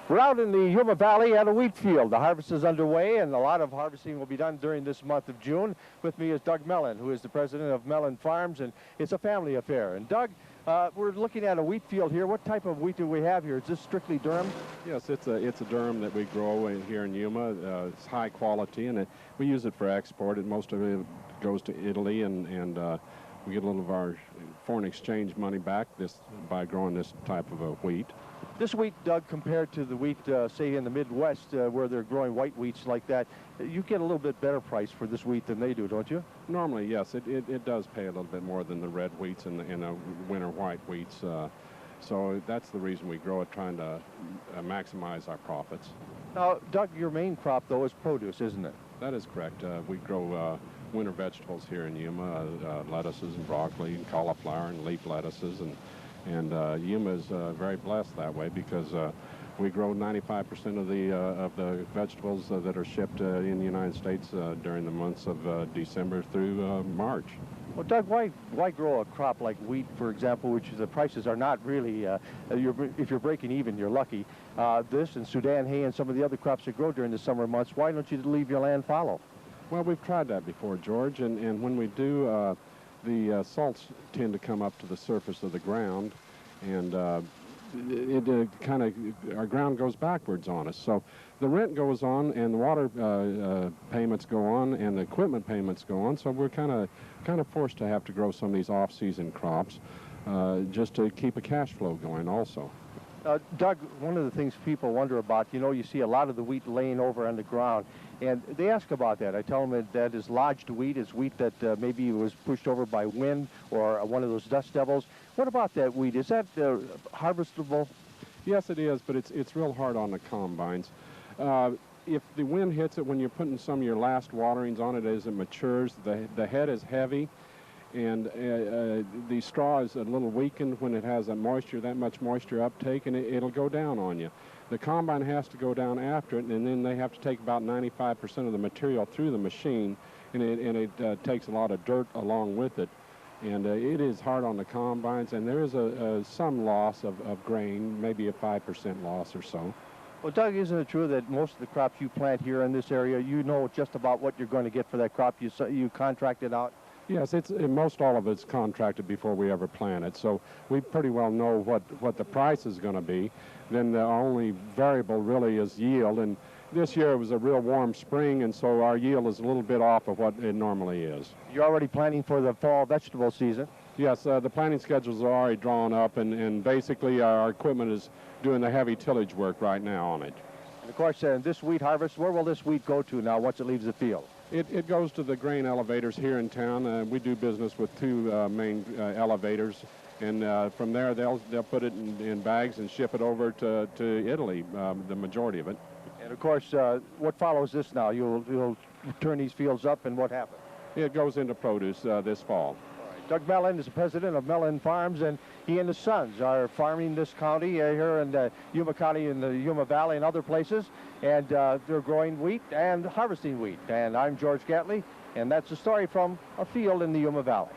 We're out in the Yuma Valley at a wheat field. The harvest is underway, and a lot of harvesting will be done during this month of June. With me is Doug Mellon, who is the president of Mellon Farms, and it's a family affair. And Doug, we're looking at a wheat field here. What type of wheat do we have here? Is this strictly Durham? Yes, it's a Durham that we grow here in Yuma. It's high quality, and we use it for export. Most of it goes to Italy, and we get a little of our foreign exchange money back by growing this type of a wheat. This wheat, Doug, compared to the wheat, say, in the Midwest, where they're growing white wheats like that, you get a little bit better price for this wheat than they do, don't you? Normally, yes. It does pay a little bit more than the red wheats and the winter white wheats. So that's the reason we grow it, trying to maximize our profits. Now, Doug, your main crop, though, is produce, isn't it? That is correct. We grow winter vegetables here in Yuma, lettuces and broccoli and cauliflower and leaf lettuces, and Yuma is very blessed that way because we grow 95% of the vegetables that are shipped in the United States during the months of December through March. Well, Doug, why grow a crop like wheat, for example, which the prices are not really, if you're breaking even, you're lucky. This and Sudan hay and some of the other crops that grow during the summer months, why don't you leave your land fallow? Well, we've tried that before, George, and when we do, the salts tend to come up to the surface of the ground, and our ground goes backwards on us. So the rent goes on, and the water payments go on, and the equipment payments go on. So we're kind of forced to have to grow some of these off-season crops just to keep a cash flow going also. Doug, one of the things people wonder about, you see a lot of the wheat laying over on the ground, and they ask about that. I tell them that is lodged wheat, is wheat that maybe was pushed over by wind or one of those dust devils. What about that wheat? Is that harvestable? Yes, it is, but it's real hard on the combines. If the wind hits it when you're putting some of your last waterings on it as it matures, the head is heavy, and the straw is a little weakened when it has that much moisture uptake, and it'll go down on you. The combine has to go down after it, and then they have to take about 95% of the material through the machine, and it takes a lot of dirt along with it. And it is hard on the combines, and there is some loss of grain, maybe a 5% loss or so. Well, Doug, isn't it true that most of the crops you plant here in this area, you know just about what you're going to get for that crop? You contract it out? Yes, most all of it's contracted before we ever plant it, so we pretty well know what the price is going to be. Then the only variable really is yield, and this year it was a real warm spring, and so our yield is a little bit off of what it normally is. You're already planning for the fall vegetable season? Yes, the planting schedules are already drawn up, and basically our equipment is doing the heavy tillage work right now on it. And of course, this wheat harvest, where will this wheat go to now once it leaves the field? It goes to the grain elevators here in town. We do business with two main elevators, and from there they'll put it in bags and ship it over to Italy, the majority of it. And of course, what follows this now? You'll turn these fields up, and what happens? It goes into produce this fall. Doug Mellon is the president of Mellon Farms, and he and his sons are farming this county here in Yuma County in the Yuma Valley and other places, and they're growing wheat and harvesting wheat. And I'm George Gatley, and that's a story from a field in the Yuma Valley.